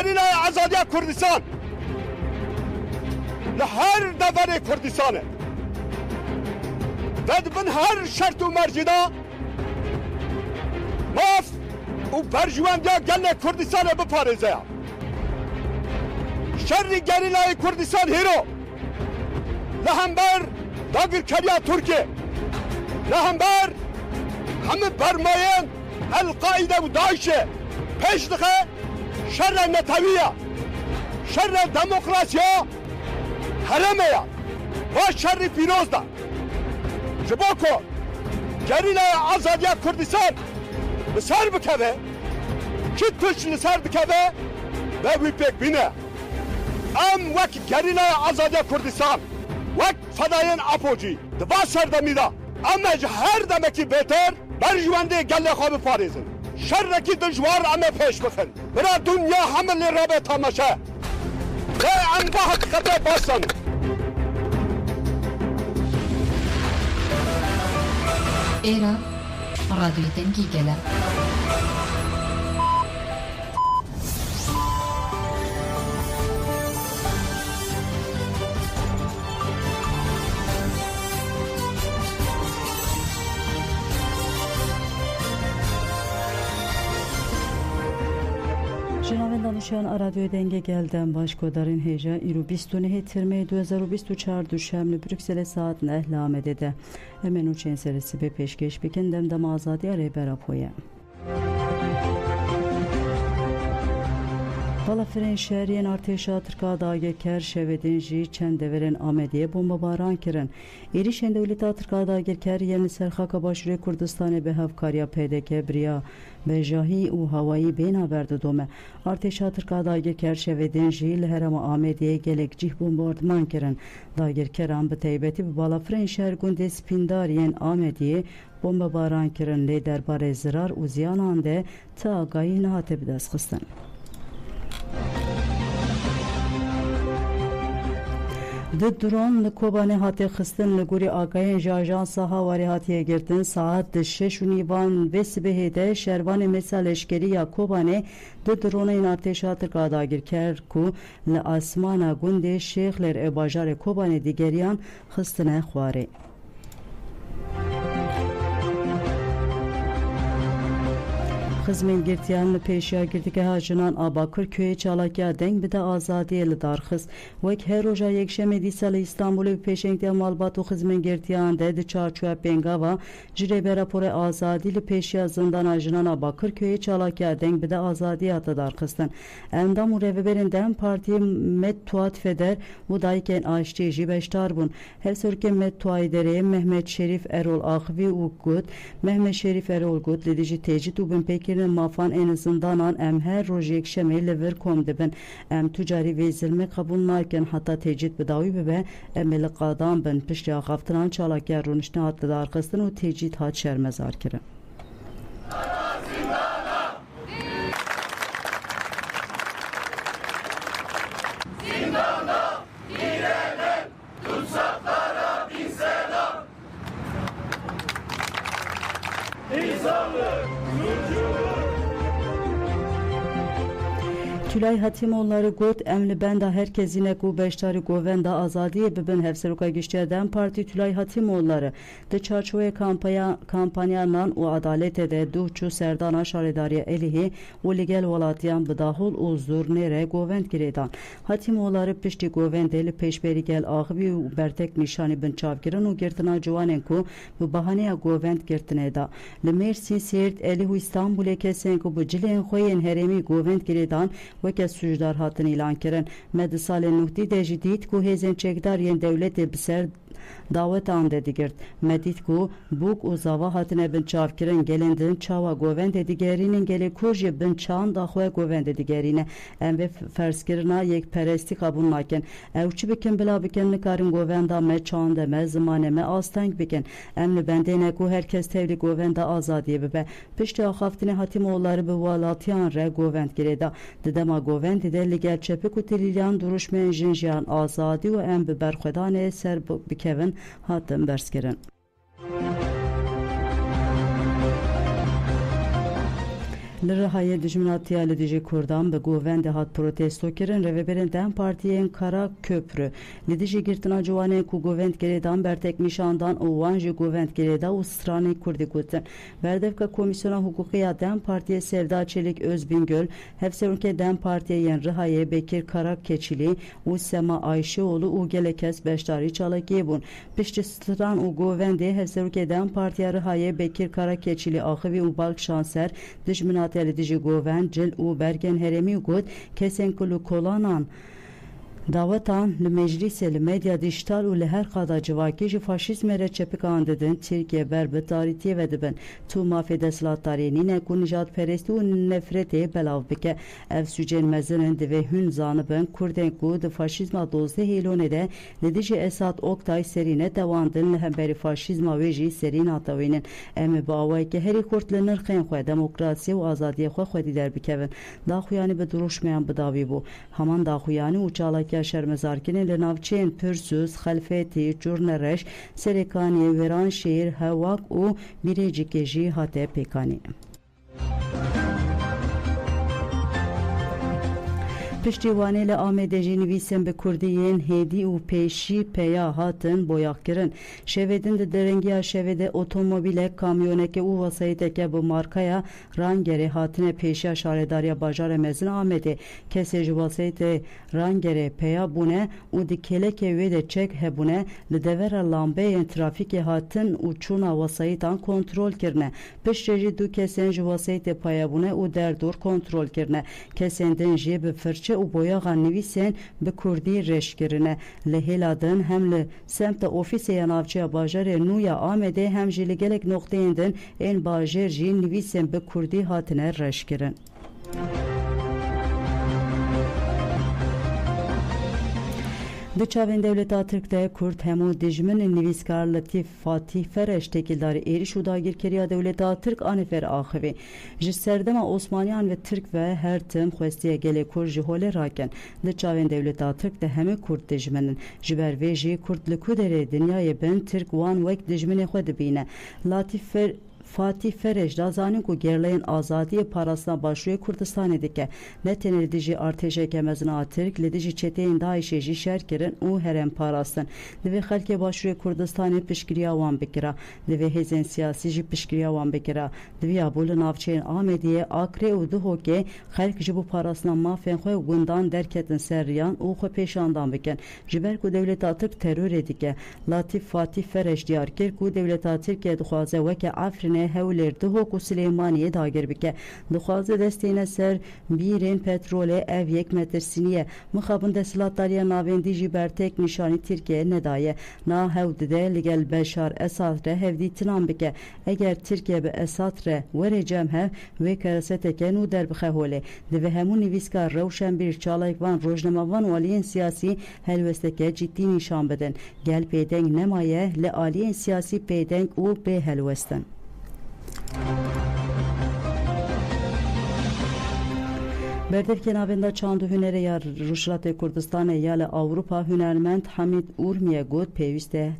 Gerilaya Azadiya Kurdistan لهر دفر کردستانه و من هر شرط و مرجدا ماف و برجواندیا گل کردستان بپارزه شر گریلای کردستان هیرو لهمبر داگر کریا ترکیه لهمبر همه برماین القاعده و داعشه پیش دخه شر نتویه شر دموکراسیا حرمه یا و شر پیروز دا جبا کو گریلای آزادیا کردستان بسر بکوه کی توش لسر بکوه و وی پک بینه ام وک گریلای آزادیا کردستان وک فداین اپوجی دوا سردمی دا اما هر دمکی بهتر برجوانده گل خواب پاریزن شرکی دجوار اما پیش بخن برا دنیا حمل رابط تماشه که انباحت قبل باسن Era radyo dengi gelen. جناب دانشیان رادیو دنگ گلدن باشکودارین هیجا ایرو 29 ترمه 2024 دوشنبه بروکسل ساعت نه آمده ده hemen o çenserisi be peşkeş bikin demdem azadi araya berapoya. Balafirên şehriyên artêşa Tirka Dagirker şevedên jî çend deverên Amediyê bombabaran kirin. Êrişên Dewleta Tirka Dagirker yên li ser xaka Başûrê Kurdistanê bi hevkariya PDK biriya bejahî û hewayî bêhna berdidome. Artêşa Tirka Dagirker şevedên jî li herêma Amediyê gelek cih bombardman kirin. Dagirkeran bi taybetî bi balafirên şer gundê spîndariyên Amediyê bombabaran kirin lê derbarê zirar û ziyanan de ti agahî nehate bidestxistin. Di drone li Kobanê hate xistin li gorî agahiyên ji ajansa hawarê hatiye girtin saat 6:00 vê sibehê de şervanê Mesa leşkerî ya Kobanê di droneyên artêşa Tirka Dagirker ku li asmana gundê Şêxler ê bajarê Kobanê digeriyan xistine xwarê. Xizmên girtiyan li pêşiya girtîgeha jinan a Bakırköyê çalakiya deng bide azadiyê li darxist. Wek her roja yekşemê dîsa li İstanbulê bi pêşengtiya malbat û xizmên girtiyan de di çarçoya pêngava ji rêbera porê azadî li pêşiya zindana jinan a Bakırköyê çalakiya deng bide azadiyê hate darxistin. Endam û rêveberên Dem Partiyê Met Tuat Feder û dayîkên aştî jî beşdar bûn. Hevserokê Met Tuayê derê Mehmet Şerîf Erol Axivî û got Mehmet Şerîf Erol got li dijî tecît û binpêkirîn mafan en zindanan em her roj yekşemê li vir kom dibin. Em tucarî vê zilmê qebûl nakin heta tecît bidawî bibe em ê li qadan bin piştî axaftinan çalakiya rûniştê hat li darxistin û tecît hat şermezar kirin. Tülay Hatimoğulları got emli benda herkezine ku beştari govenda azadiye bibin hevseruka giştiya Dem Parti Tülay Hatimoğulları de çarçoya kampanyanan u adalete de duhçu serdana şaredariye elihi u ligel valatiyan bidahul u zurnere govend giredan. Hatimoğulları pişti govendeli peşberi gel ağıbi u bertek nişani bin çavgirin u girtina cuvanen ku bu bahaneye govend girtine da. Li Mersin Siirt elihu İstanbul'e kesen ku bu cilen xoyen heremi govend giredan وکه سوژدار هاتن اعلان کردن مد سال نوتی دجدید کو هزن چکدار ین دولت بسر davet ande digert medit ku buk u zava hatine bin çavkirin gelendin çava govend digerinin gele koje bin çan da xwe govend digerine em ve ferskirina yek peresti kabul naken evçi bikin bila bikin nikarin govenda me çan de me zamane me astang bikin emli bendene ku herkes tevli govenda azadiye be pişti haftine hatimoğulları bu valatiyan re govend gireda dedema govend de ligel çepe ku tilyan duruşmen jinjan azadi ve em be berxedane ser bikevin hatem berskirin. Lirahayê dijminatiya li dijî Kurdan bi govendê hat protesto kirin rêveberên Dem Partiyên Kara Köprü li dijî girtina ciwanên ku govendgerê bertek nîşandan û wan jî govendgerê da û stranê Kurdî gotin. Berdevka Komîsyona Hukukiya Dem Partiye Sevda Çelik Özbingöl, hevserokê Dem Partiyên Rihayê Bekir Karakeçilî û Sema Ayşeoğlu û gelek kes beşdarî çalakiyê bûn. Piştî stran û govendê hevserokê Dem Partiya Rihayê Bekir Karakeçilî axivî û balk şanser dijminatiya li dijî govend cil û bergên herêmî got kesên ku li kolanan dawetan li meclisê li medya dijîtal û li her qada civakî ji faşîzmê re çepik didin Tirkiye ber bi tarîtiyê ve dibin. Tu mafê deshilatdariyê nîne ku nijadperestî û nefretê belav bike. Ev sûcên mezinin divê hûn zanibin Kurdên ku di faşîzma 12 hêlonê de li dijî Esad Oktay serîne dewandin li hemberî faşîzma wê jî serî natewînin. Em ê bi awayekî herî Kurd li nirxên xwe demokrasiyê û azadiyê xwe xwedî derbikevin. Daxuyanî bi duruşmeyan bidawî bû. Heman daxuyanî û çalakiya şermezarkinê li navçeyên Pirsûz, Xelfetî, Curnereş, Serêkaniyê, Wêranşehîr, Hewak û Birêcikê jî hate pêkanî. Piştîwanê li Amêdê jî nivîsên bi Kurdî yên hêdî û pêşî peya hatin boyaqkirin. Şevêdin di derengiya şevê otomobîlek, kamyoneke û wasayîteke bi markaya Rangerê hatine pêşiya şaredariya bajarê mezin Amêdê. Kesê ji wasayîtê Rangerê peya bûne û di kelekê wê de çek hebûne li devera lambeyên trafîkê hatin û çûna wasayîtan kontrol kirine. Piştî jî du kesên ji wasayîtê peya bûne û derdor kontrol kirine. Kesên din jî bi firçe û boyaxa nivîsên bi Kurdî reşkirine. Li hêla din hem li semta ofîsê ya navçeya bajarê nû ya Amêdê hem jî li gelek noxteyên din ên bajêr jî nivîsên bi Kurdî hatine reşkirin. Di çavên Dewleta Tirk de Kurd hemû dijminên nivîskar Letîf Fatîh Fereş tekildarî êriş û dagirkeriya Dewleta Tirk anîfer axivî. Ji serdema Osmaniyan ve Tirk ve her tim xwestiya gelê Kurd ji holê rakin. Di çavên Dewleta Tirk de hemû Kurd dijminin. Ji ber vê jî Kurd li ku derê dinyayê bin Tirk wan wek dijminê xwe dibîne. Fatih Fereş da zanin ku gerleyên azadiyê parastina başûyê Kurdistanê dike. Ne tenê li dijî artêşeke mezin Tirk li dijî çeteyên Daişê jî şer kirin û herem parastin. Divê xelkê başûrê Kurdistanê piştgiriya wan bikira. Divê hêzên siyasî jî piştgiriya wan bikira. Diviya bû li navçeyên Amêdiyê Akrê û Duhokê xelk ji bo parastina mafên xwe gundan derketin ser riyan û xwe pêşandan bikin. Ji ber ku Dewleta Tirk terorê dike. Latif Fatih Fereş diyar kir ku Dewleta Tirkiye dixwaze weke Efrînê Hewlêr Duhok û Silêmaniyê dagir bike. Dixwaze destêne ser bîrên petrolê ev yek metirsîniye. Mixabin deshilatdariya navendî jî bertek nîşanî Tirkiye nedaye. Na hew dide li gel Beşar Esad re hevdîtinan bike. Eger Tirkiye bi Esad re were cem hev wê kereseteke nû derbixe holê. Divê hemû nivîskar rewşenbîr çalayek van rojnama van û aliyên siyasî helwesteke ciddî nîşan bidin. Gel pêdeng nemaye li aliyên siyasî pêdeng û bê helwestin. Berdevkên avênda çand û hunerê ya Rûşlatê Kurdistanê ya li Awropa hunermend Hamîd Urmiye got pêwîst e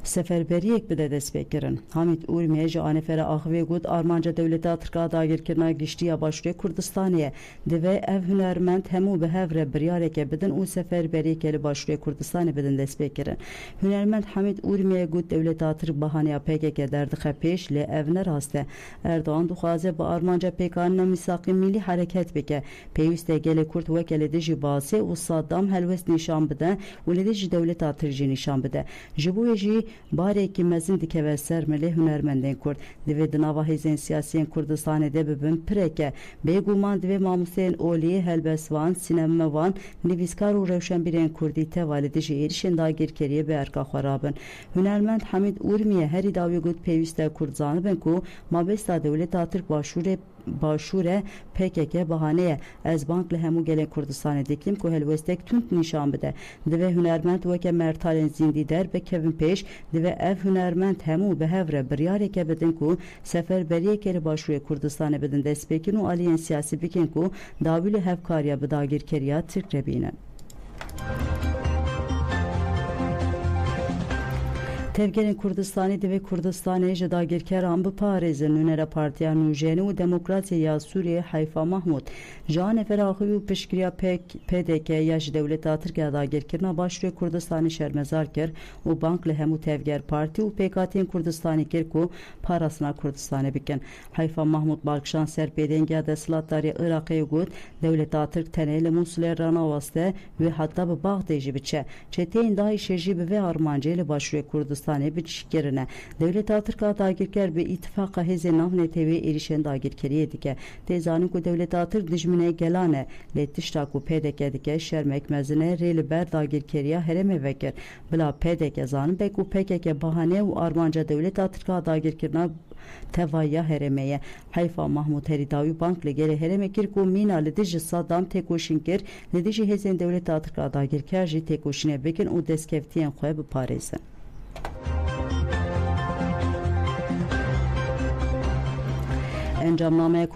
seferberiyek bide destpêkirin. Hamîd Urmiye ji anîfera axivê got armanca Dewleta Tirka dagirkirina giştiya başûrê Kurdistanê. Divê ev hunermend hemû bi hev re biryareke bidin û seferberiyekê li başûrê Kurdistanê bidin destpêkirin. Hunermend Hamîd Urmiye got Dewleta Tirk bahaneya PKK derdixe pêş lê ev nerast e. Erdoğan dixwaze bi armanca pêkanîna mîsaqê millî hereket bike. Pêwîst e gelê Kurd weke li dijî Basê û Saddam helwest nîşan bide û li dijî Dewleta Tirk jî nîşan bide. Ji bo wê jî barekî mezin dikeve ser milê hunermendên Kurd. Divê di nava hêzên siyasiyên Kurdistanê de bibin pireke. Bêguman divê mamosteyên olî, helbestvan, sînemevan, nivîskar û rewşenbîrên Kurdî teva li dijî êrişên dagirkeriyê bi erka xwe rabin. Hunermend Hamîd Urmiye herî dawî got pêwîst e Kurd zanibin ku mabesta Dewleta Tirk başûre PKK bahaneye. Ez bank li hemû gelên Kurdistanê dikim ku helwestek tund nîşan bide. Divê hunermend weke mertalên zîndî derbikevin pêş. Divê ev hunermend hemû bi hev re biryareke bidin ku seferberiyekê li başûrê Kurdistanê bidin destpêkin û aliyên siyasî bikin ku dawî li hevkariya bi dagirkeriya Tirk re bînin. Tevgerên Kurdistanê divê Kurdistanê ji dagirkeran biparêzin. Nûnera Partiya Nûjenî û Demokratî ya Sûriyê Heyfa Mahmûd ji nefera axivî û piştgiriya PDK ya ji dewleta Tirkiye dagirkirina Başûrê Kurdistanê şermezar kir û bank li hemû Tevger Partî û PKK'yên Kurdistanê kir ku parastina Kurdistanê bikin. Heyfa Mahmûd balkişan ser pêdengiya desthilatdariya Iraqê got dewleta Tirk tenê li Mosulê ranawaste wê heta bi Baxdê jî biçe. Çeteyên Daişê jî bi vê armancê li Başûrê Kurdistanê biçkirine. Dewleta Tirka dagirker bi îtifaqa hêzên navnetewê êrişên dagirkeriyê dike. Tê zanin ku dewleta Tirk dijminê gelane lê tişta ku PDK dike şermek mezine rê li ber dagirkeriya herêmê vekir. Bila PDK zanin be ku PKK bahane û armanca dewleta Tirka dagirkirina tevaya herêmeye. Heyfa Mahmûd herîdawî bank li gelê herêmê kir ku mîna li dijî Saddam têkoşîn kir li dijî hêzên dewleta Tirka dagirker jî têkoşînê bikin û destkeftiyên xwe biparêzin. Encamnameye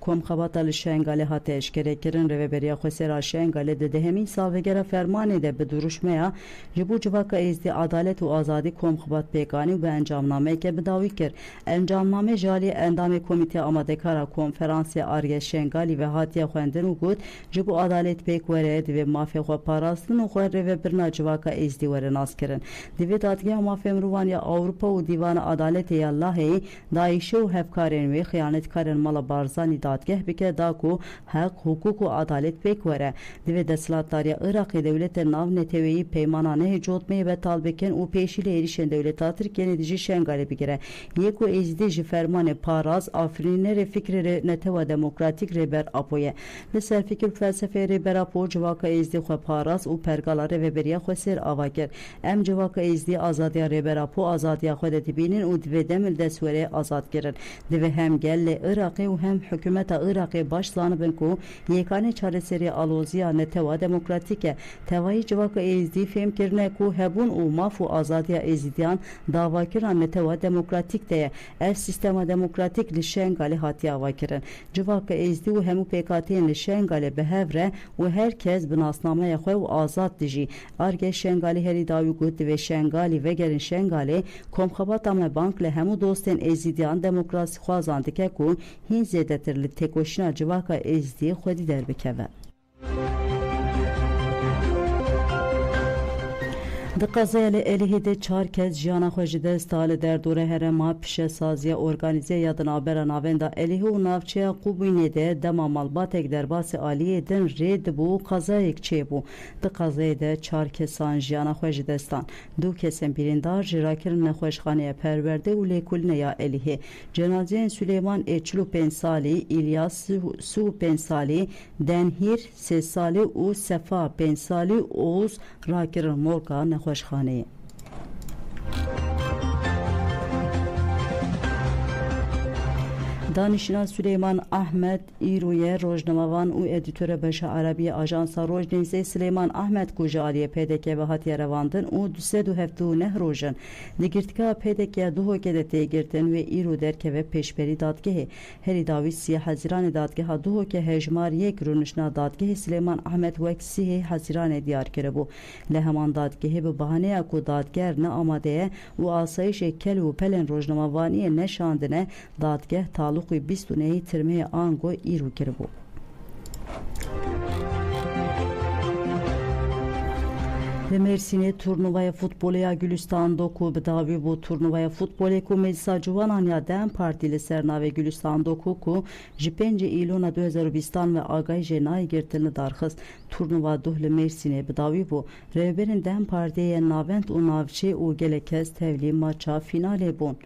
Komxebata li Şengalê hate eşkerekirin rêveberiya Xwesêra Şengalê di dehemîn salvegera fermanê de bi duruşmeya ji bo civaka êzdî adalet û azadî Komxebat pêkanî û bi encamnameyeke bidawî kir. Encamname ji aliyê endamê Komîteya Amadekara Konferansya Arge Şengalî ve hatiye xwendin û got ji bo adalet pêk were divê mafê xwe parastin û xwe rêvebirina civaka êzdî were naskirin. Divê dadgeha mafê mirovan ya Awropa û Dîvana Adaletê ya Laheyê Daişê û hevkarên wê xıyanetkarên mala barzanî dadgeh bike da ku hek, hukuk û adalet pêk were. Divê desthilatdariya Iraqê dewletên navneteweyî peymana nehêcotmeyê vetalbikin û pêşî li êrişên dewleta Tirkiyeyê dijî Şengalê bigire. Yê ku êzdî ji fermanê paraz afirînerê fikrê netewa demokratîk rêber apoye. Li ser fikir û felsefeyê rêber apo civaka êzdî xwe paraz û pergala rêveberiya xwe sêr ava kir. Em civaka êzdî azadiya rêber apo azadiya xwe de dibînin û divê demir destwêrê azad kirin. Divê hem gel li Iraqê û hem hikûmeta Iraqê baş zanibin ku yêkanê çareseriya aloziya netewa demokratîk e. Tevayî civaka êzdî fêm kirine ku hebûn û maf û azadiya êzîdiyan davakiran netewa demokratîk de ye. Ev sistema demokratîk li Şengalê hatiye avakirin. Civaka êzdî û hemû pêkatiyên li Şengalê bi hev re û herkes bi nasnameya xwe û azad dijî. Arge Şengalî herîdawî got divê Şengalî vegerin Şengalê Komxebata me bank li hemû dostên êzîdiyan demokrasî xwazan dike ku hîn zêdetir li têkoşîna civaka êzdî xwedî derbikeve. Di qezaya li Êlihê de 4 kes jiyana xwe ji dest da li derdora herêma pişesaziya organîzeya di navbera navenda Êlihê û navçeya Qubûnê de dema malbatek derbasî aliyê din rê dibû qezayek çêbû. Di qezayê de 4 kesan jiyana xwe ji destan. 2 kesên birîndar ji rakirin nexweşxaneya perwerde û lêkolîneya Êlihê. Cenazeyên Süleyman ê 45 salî, İlyas 35 salî, Denhîr 3 salî û Sefa 5 salî Oğuz rakirin morga nexweşxaneyê. Danişina Süleyman Ahmed îroye rojnamevan û edîtora Beşa Erebî Ajansa Rojnivîsê Süleyman Ahmed ku ji aliyê PDK ve hatiye revandin û 279 rojin. Li girtîgeha PDK duhokê de têgirtin wê îro derkeve pêşberî dadgehê. Herî dawî 30 Hezîranê dadgeha duhokê hejmar yek rûnişna dadgehê Süleyman Ahmed wek 30 Hezîranê diyar kiribû. Li heman dadgehê bi bahaneya ku dadger ne amade ye û asayişê kel û pelên rojnamevaniyê neşandine dadgeh taluqî 29 tirmeyê ango îro kiribû. Li Mêrsînê turnuvaya futbolê ya Gülistan Doku bi dawî bû turnuvaya futbolê ku Meclisa Ciwanan ya Dem Partî li ser navê Gülistan Doku ku ji 5 îlona 2020 ve agahî jê nayê girtin li darxist. Turnuva duh li Mêrsînê bi dawî bû. Rêveberên Dem Partiyê yên navend û navçe û gelek kes tevlî maça finalê bûn.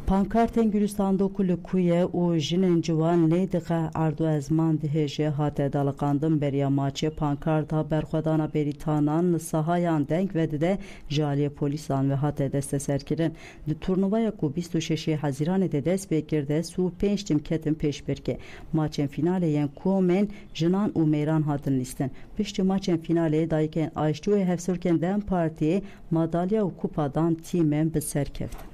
Pankartên Gülistan Doku li Kuye û jinên ciwan lê dixe ardu ezman dihêje hate daliqandin beriya maçê pankarta berxwedana berîtanan li sahayan deng ve dide ji aliyê polîsan ve hate desteserkirin. Di turnuvaya ku 26 Hezîranê de dest pê kir de sû 5 tim ketin pêşbirkê. Maçên finalê yên komên jinan û mêran hatin lîstin. Piştî maçên finalê dayîkên aştî û hevsûrkên Dem Partiyê madalya û kupadan tîmên bi ser keftin.